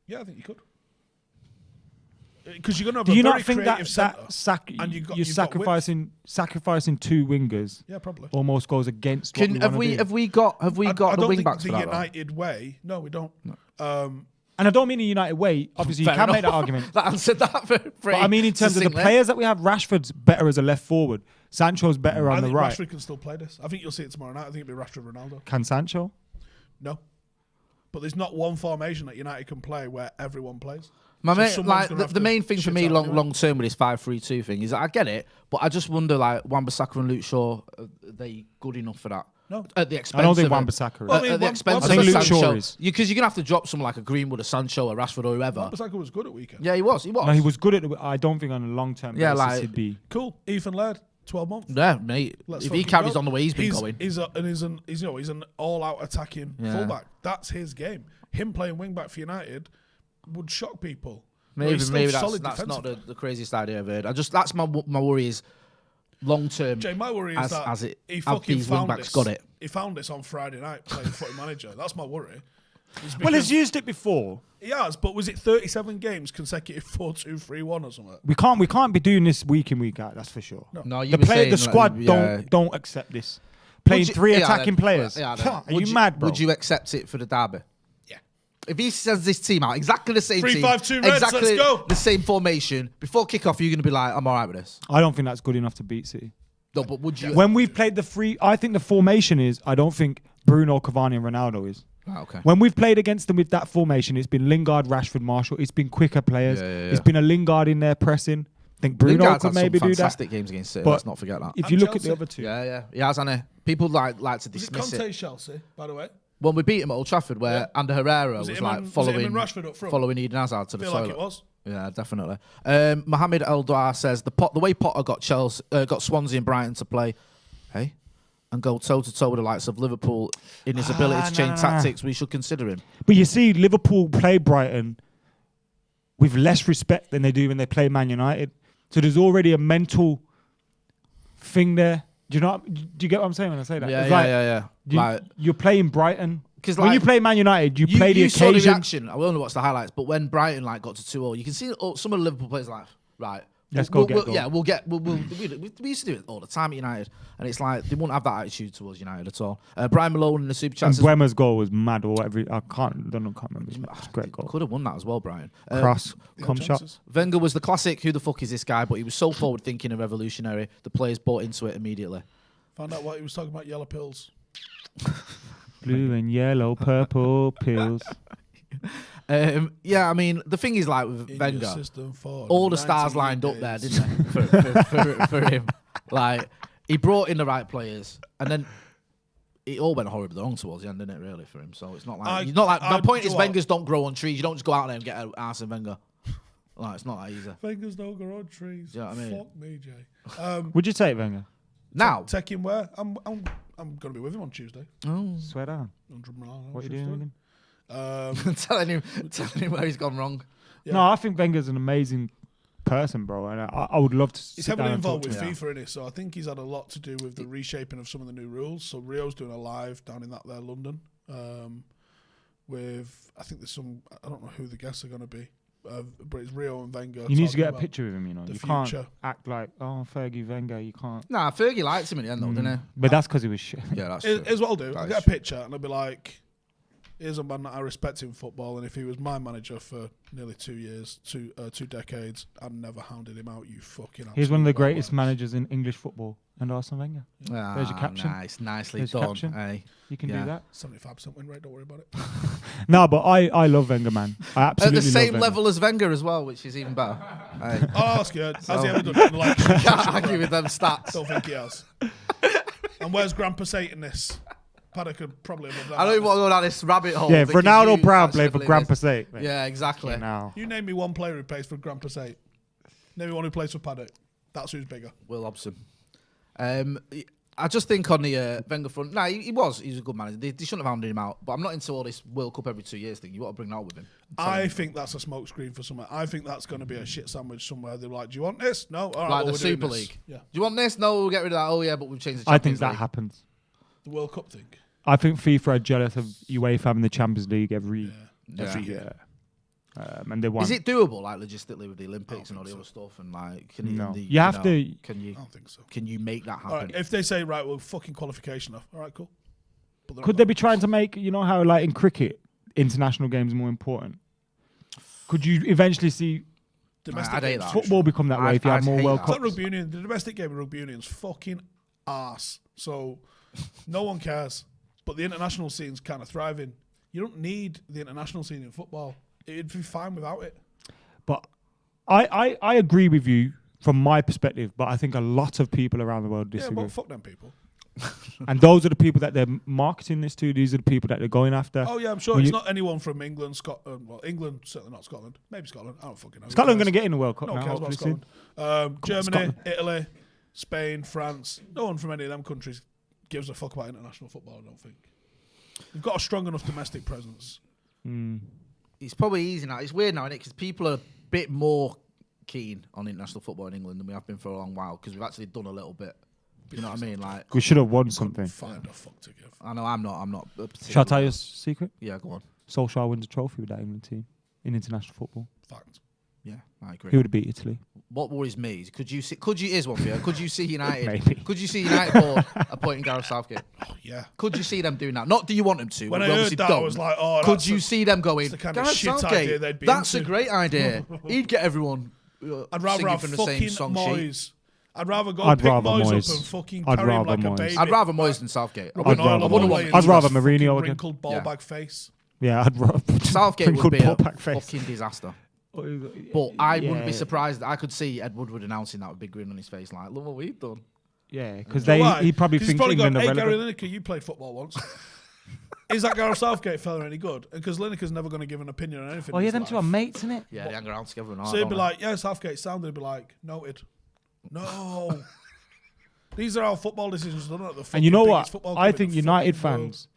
Yeah, I think you could. Because you're going to have Do a you very not think creative centre. And you're you've got width. sacrificing two wingers Yeah, probably. almost goes against what Have we got I the don't wing think backs the for that? United way. No, we don't. And I don't mean the United way. Obviously, you Fair can make enough. that argument. That answered that pretty But I mean, in terms of the succinctly. players that we have, Rashford's better as a left forward. Sancho's better I on the think right. Rashford can still play this. I think you'll see it tomorrow night. I think it'll be Rashford Ronaldo. Can Sancho? No. But there's not one formation that United can play where everyone plays. My So mate, someone's like gonna have the to main thing for shit me out anyway. long term with this 5-3-2 thing is that I get it, but I just wonder like Wan-Bissaka and Luke Shaw, are they good enough for that? No. At the expense I don't think of Wan-Bissaka is. Well, I mean, at the Wan- expense I think of Luke Sancho. Shaw is. Because you're gonna have to drop someone like a Greenwood, a Sancho, a Rashford, or whoever. Wan-Bissaka was good at weekend. Yeah, he was. He was. No, he was good at it. I don't think on a long-term Yeah, basis like- he'd be. Cool. Ethan Laird, 12 months. Yeah, mate. Let's If he fucking carries go. on the way he's been going, He's an all-out attacking Yeah. fullback. That's his game. Him playing wing-back for United would shock people. But maybe he's still maybe solid that's not defensively. the craziest idea I've heard. That's my worry is long term. Jay, my worry is as that he have fucking these found wingbacks this. got it. He found this on Friday night playing footy manager. That's my worry. It's Well, he's because used it before. he has, but was it 37 games consecutive 4-2-3-1 or something? We can't be doing this week in week out. That's for sure. No, you The were player, saying, the like, squad yeah. don't accept this. Playing Would you- three yeah, attacking then- players. yeah, then. Are Would you mad, bro? Would you accept it for the derby? Yeah. If he sends this team out exactly the same 3-5-2 team, Reds, exactly let's go. the same formation before kickoff, you're going to be like, I'm all right with this. I don't think that's good enough to beat City. No, but would you? When we've played I think the formation is. I don't think Bruno, Cavani, and Ronaldo is. Ah, okay. When we've played against them with that formation, it's been Lingard, Rashford, Marshall. It's been quicker players. Yeah. It's been a Lingard in there pressing. I think Bruno Lingard's could had maybe some do that. fantastic games against City. But Let's not forget that. If And you look at Chelsea. the other two, Yeah. He has, hasn't he? People like to Was it dismiss it. Conte Chelsea, by the way? When we beat him at Old Trafford, where Yeah. Ander Herrera Was was it him like and- was it following him and Rashford up front? following Eden Hazard to I the feel toilet. like it was. Yeah, definitely. Mohamed Eldar says the way Potter got Swansea and Brighton to play, hey, and go toe to toe with the likes of Liverpool in his ability to change tactics, we should consider him. but you see, Liverpool play Brighton with less respect than they do when they play Man United. So there's already a mental thing there. Do you get what I'm saying when I say that? It's like, you're playing Brighton. 'Cause, When like, you play Man United, you play the you saw the occasion. reaction. I only watched the highlights, but when Brighton got to 2-0, you can see some of the Liverpool players like, right. Let's go get we'll, goal. Yeah, we used to do it all the time at United, and it's like they won't have that attitude towards United at all. Brian Malone in the super chat And says Bremer's goal was mad or whatever. I can't remember. It's a great goal. could have won that as well, Brian. Cross, Yeah, come shot. chances. Wenger was the classic. Who the fuck is this guy? But he was so forward thinking and revolutionary. The players bought into it immediately. Found out what he was talking about, yellow pills. Blue and yellow, purple pills. Yeah, I mean, the thing is, like with In your Wenger, system for all the stars 90 lined up there, days. didn't they, for him? Like, he brought in the right players, and then it all went horribly wrong towards the end, didn't it? Really, for him. So it's not like my point is, Wenger's don't grow on trees. You don't just go out there and get an Arsene Wenger. Like, it's not that easy. Fingers don't grow on trees. Do you know what I mean? Fuck me, Jay. Would you take Wenger? Now, Take him where? I'm gonna be with him on Tuesday. Swear down. 100 miles. What are you doing with him? telling him where he's gone wrong. Yeah. No, I think Wenger's an amazing person, bro, and I would love to. He's sit heavily down and talk involved to with him. FIFA, innit? So I think he's had a lot to do with the reshaping of some of the new rules. So Rio's doing a live down in there London, with I think there's some, I don't know who the guests are going to be, but it's Rio and Wenger. You need to talking get a about picture with him. You know, the you future. can't act like Fergie Wenger. You can't. Nah, Fergie liked him in the end, though, didn't he? But that's because he was shit. Yeah, that's true. Here's what I'll do. I'll That get is a picture and I'll be like, here's a man that I respect in football, and if he was my manager for nearly 2 years, two decades, I'd never hounded him out, you fucking He's one of the absolute greatest wetbags. managers in English football, and Arsene Wenger. There's your caption. Nice, nicely There's your done. caption. Hey. You can Yeah. do that. 75% win rate, don't worry about it. No, but I love Wenger, man. I At absolutely the love same Wenger. level as Wenger as well, which is even better. Hey. Oh, that's good. Has he ever done like Can't argue with them stats. Don't think he has. And where's Grandpa Satan this? Paddock could probably have done I don't even that. want to go down this rabbit hole. Yeah, if because Ronaldo you Brown actually played for believe Grandpa this. sake. Yeah, exactly. Now. You name me one player who plays for Grandpa Satan. Name me one who plays for Paddock. That's who's bigger. Will Hobson. I just think on the Wenger front, he was a good manager. They shouldn't have hounded him out. But I'm not into all this World Cup every 2 years thing. You want to bring that with him. I think that's a smokescreen for somewhere. I think that's going to be a shit sandwich somewhere. They're like, do you want this? No. All right, Like well, the we're doing Super this. League. Yeah. Do you want this? No, we'll get rid of that. Oh, yeah, but we've changed the I think Champions that League. happens. The World Cup thing. I think FIFA are jealous of UEFA having the Champions League every year. And they want. Is it doable, like logistically with the Olympics and all the other stuff? And like, can No. you, You have to- Can you? I don't think so. Can you make that All happen? right, if they say, right, well, fucking qualification off. All right, cool. But they're Could not. they be trying to make, you know how like in cricket, international games are more important? Could you eventually see Domestic I'd hate games. that. football become that way if you I'd had more hate World that. It's like Cups? rugby union. The domestic game of rugby union's fucking arse. So no one cares. But the international scene's kind of thriving. You don't need the international scene in football. It'd be fine without it. But I agree with you from my perspective, but I think a lot of people around the world Yeah, disagree. but fuck them people. And those are the people that they're marketing this to. These are the people that they're going after. Oh yeah, I'm sure When it's you- not anyone from England, Scotland. Well, England certainly not Scotland. Maybe Scotland. I don't fucking know. Scotland going to get in the World Cup No one now, cares about hopefully soon. Scotland. Germany, Scotland. Italy, Spain, France. No one from any of them countries gives a fuck about international football. I don't think. We've got a strong enough domestic presence. It's probably easy now. It's weird now, isn't it? Because people are a bit more keen on international football in England than we have been for a long while. Because we've actually done a little bit. You know what I mean? Like, We should have won something. Find a fuck to give. I know I'm not. Shall I tell you a secret? Yeah, go on. Solskjaer wins a trophy with that England team in international football. Fact. Yeah, I agree. He would have beat Italy. What worries me is here's one for you. Could you see United? Maybe. Could you see United board appointing Gareth Southgate? Oh yeah. Could you see them doing that? Not do you want them to? When we I heard obviously that, don't. I was like, oh, Could that's you a- see them going? the kind of Gareth shit idea Southgate. they'd be That's a into." great idea. He'd get everyone. I'd rather singing have from the fucking same song sheet. Moyes. I'd rather go I'd pick rather Moyes Moyes. up and fucking I'd carry him rather like a Moyes. baby. I'd rather Moyes than Southgate. Rubbing I'd oil rather on Moyes. Moyes I'd with rather his Mourinho fucking again. wrinkled ball Yeah. bag face. Yeah, I'd rather. Southgate would wrinkled be a ball-back face. fucking disaster. But I wouldn't be Yeah. surprised. I could see Ed Woodward announcing that with a big grin on his face, like, look what we've done. Yeah, because You know why? he probably 'Cause thinks he's England gone, are hey, Gary relevant. Lineker, you played football once. Is that Gareth Southgate fella any good? Because Lineker's never going to give an opinion on anything. Oh in yeah, his them life. two are mates, isn't it? Yeah, they hang around together and all. So he'd don't be they? like, yeah, Southgate sounded. He'd be like, noted. No. These are our football decisions done at the And you know fucking what? biggest football I club in think the United fucking world. fans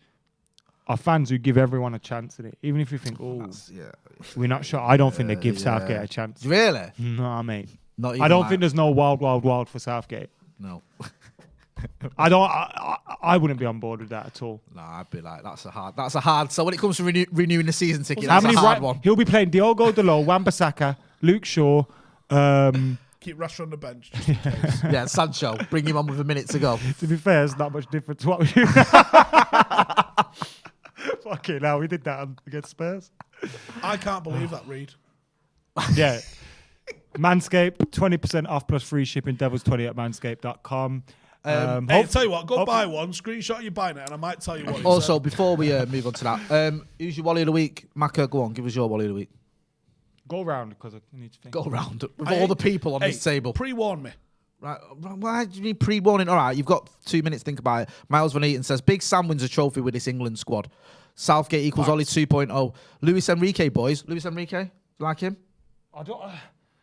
are fans who give everyone a chance in it. Even if you think, oh, yeah. we're not sure. I don't think they give yeah. Southgate a chance. Really? No, mate. Not even I don't like- think there's no wild for Southgate. No. I wouldn't be on board with that at all. Nah, I'd be like, that's a hard. So when it comes to renewing the season ticket, How that's many a hard one. He'll be playing Diogo Dalot, Wan-Bissaka, Luke Shaw. Keep Rashford on the bench. Just in case. Yeah, Sancho, bring him on with a minute to go. To be fair, it's not much difference. What we Fucking hell, we did that against Spurs. I can't believe that, Reed. Yeah. Manscape, 20% off plus free shipping. Devils20 at manscape.com. Hey, tell you what, go buy one, screenshot you buying it, and I might tell you what. Also, before we move on to that, who's your Wally of the week? Macca, go on, give us your Wally of the week. Go round because I need to think. Go round with all the people on this table. Pre-warn me. Right, why do you need pre-warning? All right, you've got 2 minutes to think about it. Miles Van Eaton says, Big Sam wins a trophy with this England squad. Southgate equals Ollie 2.0. Luis Enrique, boys. Luis Enrique, you like him? I don't.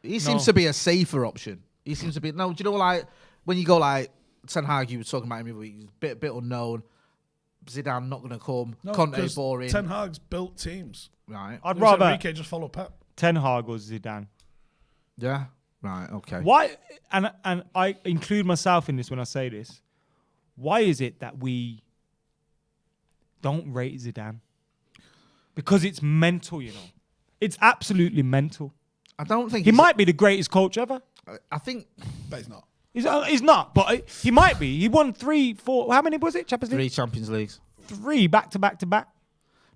He seems to be a safer option. He seems to be... No, do you know, like, when you go, like, Ten Hag, you were talking about him, he's a bit unknown. Zidane not going to come. No, Conte boring. Ten Hag's built teams. Right. I'd Luis rather Enrique just follow Pep. Ten Hag or Zidane. Yeah. Right, okay. Why? And I include myself in this when I say this. Why is it that we don't rate Zidane? Because it's mental, you know. It's absolutely mental. I don't think... He might be the greatest coach ever. I think... But he's not. He's not, but he might be. He won 3, 4... How many was it? Champions League? 3 Champions Leagues. 3 back to back to back.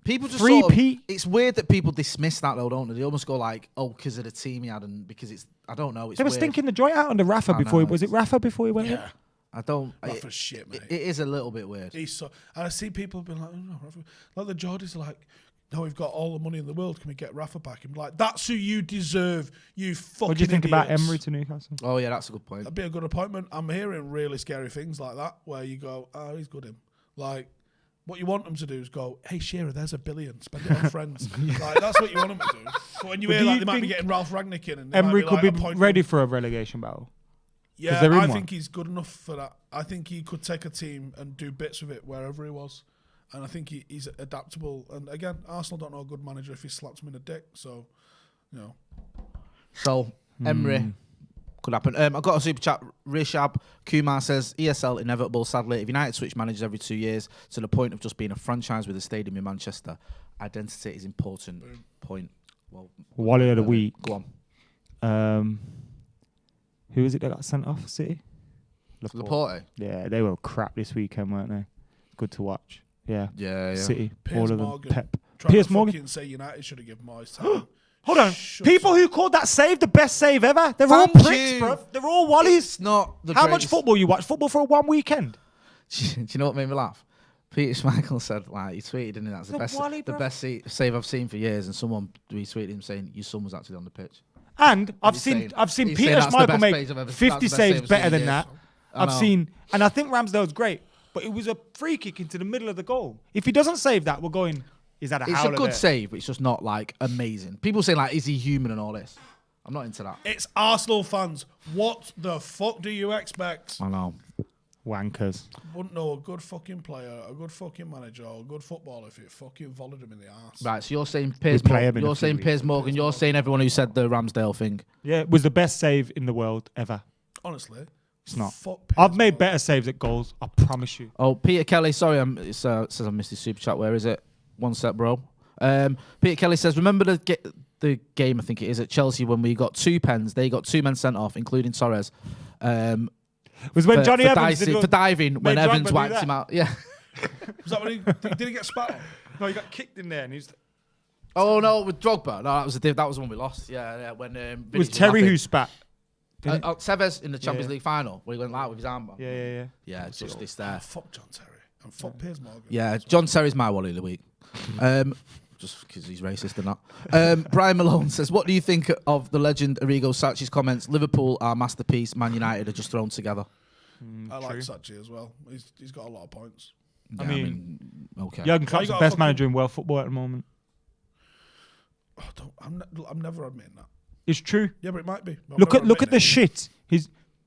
People just Repeat. It's weird that people dismiss that though, don't they? They almost go like, "Oh, because of the team he had," and because it's. I don't know. It's They were weird. stinking the joint out under Rafa before. know, Was it Rafa before he went in? Yeah. I don't. Rafa's shit, mate. It is a little bit weird. He's so, and I see people being like, "Oh no, Rafa." Like the Geordies are like, "No, we've got all the money in the world. Can we get Rafa back?" And like, that's who you deserve. You fucking. What do you think about idiots. Emery to Newcastle? Oh yeah, that's a good point. That'd be a good appointment. I'm hearing really scary things like that where you go, "Oh, he's good him." Like, what you want them to do is go, "Hey, Shearer, there's $1 billion. Spend it on friends." Like, that's what you want them to do. But when you hear do like you they might be think getting Ralph Rangnick in, and Emery might could be appointing ready him. for a relegation battle. Yeah, they're in I one. think he's good enough for that. I think he could take a team and do bits with it wherever he was. And I think he's adaptable. And again, Arsenal don't know a good manager if he slaps him in the dick. So, you know. So Emery could happen. I've got a super chat. Rishab Kumar says ESL inevitable. Sadly, if United switch managers every 2 years to the point of just being a franchise with a stadium in Manchester, identity is important. Boom. Point. Well, Wally of the week. Go on. Who is it that got sent off? City. Laporte. Yeah, they were crap this weekend, weren't they? Good to watch. Yeah. Yeah. City. Piers all of them. Morgan. Pep. Trying Piers to Morgan. fucking say United should have given Moyes time. Hold on. Shut People up. who called that save the best save ever. They're all Thank pricks, you. bro. They're all Wallies. It's not the How much greatest- football you watch? Football for one weekend? Do you know what made me laugh? Peter Schmeichel said, like, he tweeted, didn't he? That's the No, best, Wally, the bro. best save I've seen for years. And someone retweeted him saying, "Your son was actually on the pitch." And I've He's seen saying- I've seen he's Peter saying that's the Schmeichel best make page I've ever- 50 that's the best saves save I've better seen than in that. years. I've know. seen, and I think Ramsdale's great, but it was a free kick into the middle of the goal. If he doesn't save that, we're going, is that a It's howler a good there? save, but it's just not like amazing. People say like, "Is he human?" and all this. I'm not into that. It's Arsenal fans. What the fuck do you expect? I know. Wankers. Wouldn't know a good fucking player, a good fucking manager, or a good footballer if it fucking volleyed him in the arse. Right, so you're saying Piers play Morgan. him in a You're few saying weeks. Piers Morgan. You're saying everyone who said the Ramsdale thing. Yeah, it was the best save in the world ever. Honestly, It's not. fuck Piers I've made Morgan. better saves at goals. I promise you. Oh, Peter Kelly. Sorry, it says I missed his super chat. Where is it? One sec, bro. Peter Kelly says, remember the game, I think it is, at Chelsea when we got 2 pens. They got 2 men sent off, including Torres. Was when for, Johnny for Evans dicing- did for diving when made Drogba Evans do wiped that. him out. Yeah. Was that when he did he get spat on? No, he got kicked in there, and he's. Oh no, with Drogba. No, that was the one we lost. Yeah. When It was Terry who spat. didn't it? Tevez in the Champions Yeah. League final where he went out with his armband. Yeah. Yeah, justice Oh, there. fuck John Terry and fuck Piers Morgan. Yeah, John Terry's my Wally of the week. Just because he's racist and that. Brian Malone says, what do you think of the legend Arrigo Sacchi's comments? Liverpool are masterpiece, Man United are just thrown together. I like True. Sacchi as well. He's got a lot of points. I mean, okay. Jurgen you Klopp's the got a best fucking- manager in world football at the moment. Oh, I'm never admitting that. It's true. Yeah, but it might be. I'm Look never at the admitting it. shit.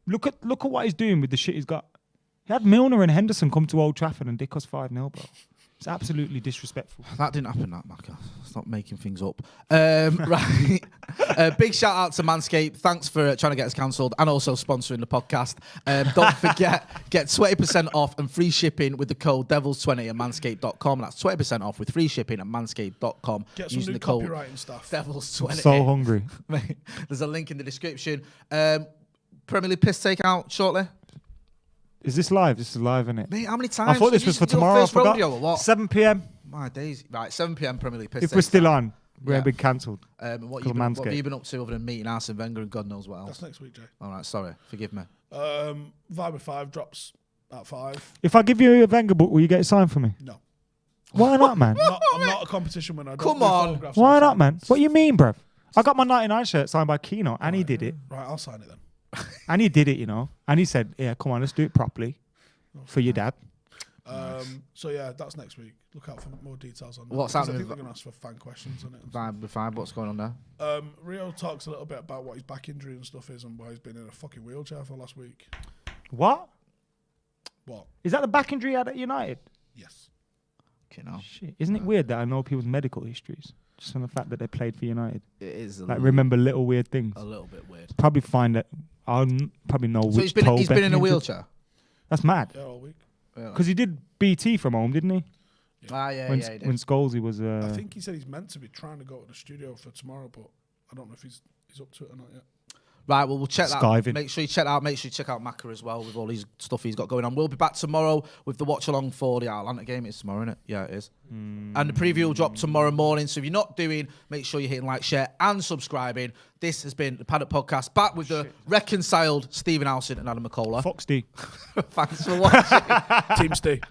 Look at what he's doing with the shit he's got. He had Milner and Henderson come to Old Trafford and dick us 5-0, bro. It's absolutely disrespectful. That didn't happen, that, Macca. Stop making things up. Right. Big shout out to Manscape. Thanks for trying to get us cancelled and also sponsoring the podcast. Don't forget, get 20% off and free shipping with the code devils20 at manscape.com. That's 20% off with free shipping at manscape.com. Get some using new the code copywriting stuff. devils20. I'm so hungry. There's a link in the description. Premier League piss takeout shortly. Is this live? This is live, isn't it? Mate, how many times? I thought this was for tomorrow. I First forgot. rodeo or what? 7 p.m. My days. Right, 7 p.m. Premier League piss If we're still takeout. on, we Yeah. ain't been cancelled. What Called have Manscaped. you been up to other than meeting Arsene Wenger and God knows what else? That's next week, Jay. All right, sorry. Forgive me. Viber 5 drops at 5. If I give you a Wenger book, will you get it signed for me? No. Why not, man? I'm not a competition winner. I don't Come do on. photographs Why on not, sign. man? What you mean, bruv? I got my 99 shirt signed by Keno, and he did it. Right, I'll sign it then. And he did it, you know. And he said, yeah, come on, let's do it properly for your dad. So yeah, that's next week. Look out for more details on that. What's because happening I think with- we're going to ask for fan questions on it. Fine. What's going on there? Rio talks a little bit about what his back injury and stuff is and why he's been in a fucking wheelchair for last week. What? What? Is that the back injury he had at United? Yes. Okay, no. Shit. Isn't it weird that I know people's medical histories just from the fact that they played for United? It is Like, remember little weird things. a little bit weird. Probably find that I'll probably know So which he's toe been in a Beckham wheelchair. That's mad. Yeah, all week. Because he did BT from home, didn't he? Yeah, when he did. when Scholesy was. I think he said he's meant to be trying to go to the studio for tomorrow, but I don't know if he's up to it or not yet. Right, well, we'll check that. Skiving. Make sure you check out Macca as well with all his stuff he's got going on. We'll be back tomorrow with the watch along for the Atlanta game. It's tomorrow, isn't it? Yeah, it is. And the preview will drop tomorrow morning. So if you're not doing, make sure you're hitting like, share, and subscribing. This has been the Paddock Podcast, back with the reconciled Stephen Howson and Adam Mckola. Fox D. Thanks for watching. Team Steve.